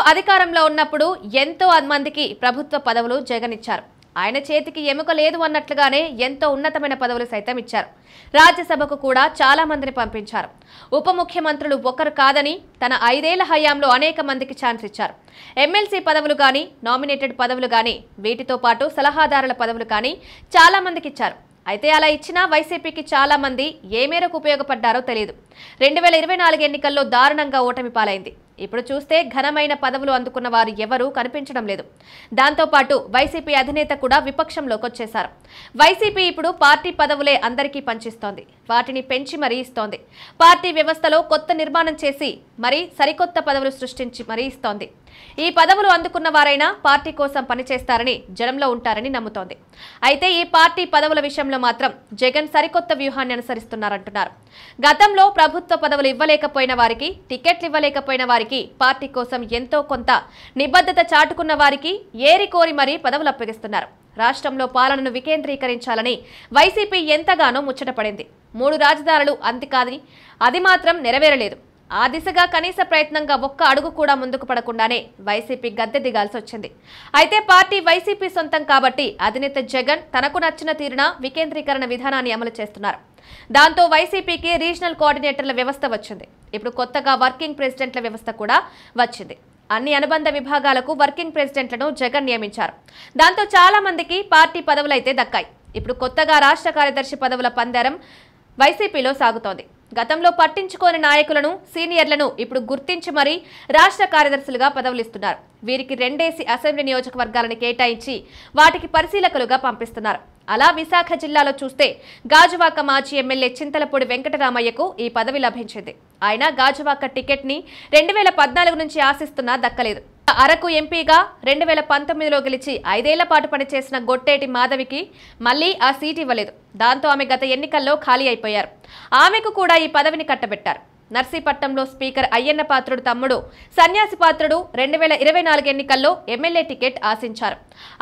అధికారంలో ఉన్నప్పుడు ఎంతో మందికి ప్రభుత్వ పదవులు జగన్ ఇచ్చారు. ఆయన చేతికి ఎముక లేదు అన్నట్లుగానే ఎంతో ఉన్నతమైన పదవులు సైతం ఇచ్చారు. రాజ్యసభకు కూడా చాలా మందిని పంపించారు. ఉప ముఖ్యమంత్రులు ఒకరు కాదని తన 5 ఏళ్ల హయాంలో అనేక మందికి ఛాన్స్ ఇచ్చారు. ఎమ్మెల్సీ పదవులు కానీ, నామినేటెడ్ పదవులు కానీ, వీటితో పాటు సలహాదారుల పదవులు కానీ చాలా మందికి ఇచ్చారు. అయితే అలా ఇచ్చినా వైసీపీకి చాలా మంది ఏ మేరకు ఉపయోగపడ్డారో తెలియదు. 2024 ఎన్నికల్లో దారుణంగా ఓటమి పాలైంది. ఇప్పుడు చూస్తే ఘనమైన పదవులు అందుకున్న వారు ఎవరూ కనిపించడం లేదు. దాంతోపాటు వైసీపీ అధినేత కూడా విపక్షంలోకి వచ్చేశారు. వైసీపీ ఇప్పుడు పార్టీ పదవులే అందరికీ పంచిస్తోంది. వాటిని పెంచి మరీ ఇస్తోంది. పార్టీ వ్యవస్థలో కొత్త నిర్మాణం చేసి మరీ సరికొత్త పదవులు సృష్టించి మరీ ఇస్తోంది. ఈ పదవులు అందుకున్న వారైనా పార్టీ కోసం పనిచేస్తారని, జనంలో ఉంటారని నమ్ముతోంది. అయితే ఈ పార్టీ పదవుల విషయంలో మాత్రం జగన్ సరికొత్త వ్యూహాన్ని అనుసరిస్తున్నారంటున్నారు. గతంలో ప్రభుత్వ పదవులు ఇవ్వలేకపోయిన వారికి, టికెట్లు ఇవ్వలేకపోయిన వారికి, పార్టీ కోసం ఎంతో కొంత నిబద్ధత చాటుకున్న వారికి ఏరి కోరి మరీ పదవులు అప్పగిస్తున్నారు. రాష్ట్రంలో పాలనను వికేంద్రీకరించాలని వైసీపీ ఎంతగానో ముచ్చటపడింది. 3 రాజధానులు అంతికాదని అది మాత్రం నెరవేరలేదు. ఆ దిశగా కనీస ప్రయత్నంగా ఒక్క అడుగు కూడా ముందుకు పడకుండానే వైసీపీ గద్దె దిగాల్సి వచ్చింది. అయితే పార్టీ వైసీపీ సొంతం కాబట్టి అధినేత జగన్ తనకు నచ్చిన తీరున వికేంద్రీకరణ విధానాన్ని అమలు చేస్తున్నారు. దాంతో వైసీపీకి రీజనల్ కోఆర్డినేటర్ల వ్యవస్థ వచ్చింది. ఇప్పుడు కొత్తగా వర్కింగ్ ప్రెసిడెంట్ల వ్యవస్థ కూడా వచ్చింది. అన్ని అనుబంధ విభాగాలకు వర్కింగ్ ప్రెసిడెంట్లను జగన్ నియమించారు. దాంతో చాలా మందికి పార్టీ పదవులైతే దక్కాయి. ఇప్పుడు కొత్తగా రాష్ట్ర కార్యదర్శి పదవుల పందేరం వైసీపీలో సాగుతోంది. గతంలో పట్టించుకోని నాయకులను, సీనియర్లను ఇప్పుడు గుర్తించి మరీ రాష్ట్ర కార్యదర్శులుగా పదవులిస్తున్నారు. వీరికి 2 అసెంబ్లీ నియోజకవర్గాలను కేటాయించి వాటికి పరిశీలకులుగా పంపిస్తున్నారు. అలా విశాఖ జిల్లాలో చూస్తే గాజువాక మాజీ ఎమ్మెల్యే చింతలపూడి వెంకటరామయ్యకు ఈ పదవి లభించింది. ఆయన గాజువాక టికెట్ ని 2014 నుంచి ఆశిస్తున్నా దక్కలేదు. అరకు ఎంపీగా 2019లో గెలిచి 5 ఏళ్ల పాటు పనిచేసిన గొట్టేటి మాధవికి మళ్లీ ఆ సీటు ఇవ్వలేదు. దాంతో ఆమె గత ఎన్నికల్లో ఖాళీ అయిపోయారు. ఆమెకు కూడా ఈ పదవిని కట్టబెట్టారు. నర్సీపట్నంలో స్పీకర్ అయ్యన్న పాత్రుడు తమ్ముడు సన్యాసి పాత్రుడు 2024 ఎన్నికల్లో ఎమ్మెల్యే టికెట్ ఆశించారు.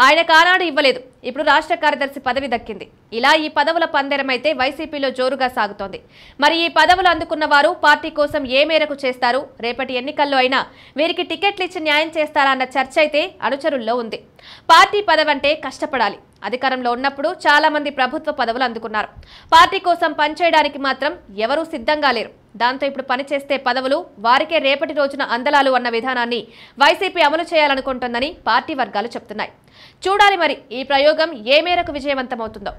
ఆయనకు ఆనాడు ఇవ్వలేదు. ఇప్పుడు రాష్ట్ర కార్యదర్శి పదవి దక్కింది. ఇలా ఈ పదవుల పందెరమైతే వైసీపీలో జోరుగా సాగుతోంది. మరి ఈ పదవులు అందుకున్న వారు పార్టీ కోసం ఏ మేరకు చేస్తారు? రేపటి ఎన్నికల్లో అయినా వీరికి టికెట్లు ఇచ్చి న్యాయం చేస్తారా అన్న చర్చ అయితే అనుచరుల్లో ఉంది. పార్టీ పదవి అంటే కష్టపడాలి. అధికారంలో ఉన్నప్పుడు చాలా మంది ప్రభుత్వ పదవులు అందుకున్నారు. పార్టీ కోసం పనిచేయడానికి మాత్రం ఎవరూ సిద్ధంగా లేరు. దాంతో ఇప్పుడు పనిచేస్తే పదవులు వారికే రేపటి రోజున అందలాలు అన్న విధానాన్ని వైసీపీ అమలు చేయాలనుకుంటోందని పార్టీ వర్గాలు చెప్తున్నాయి. చూడాలి మరి ఈ ప్రయోగం ఏ మేరకు విజయవంతమవుతుందో.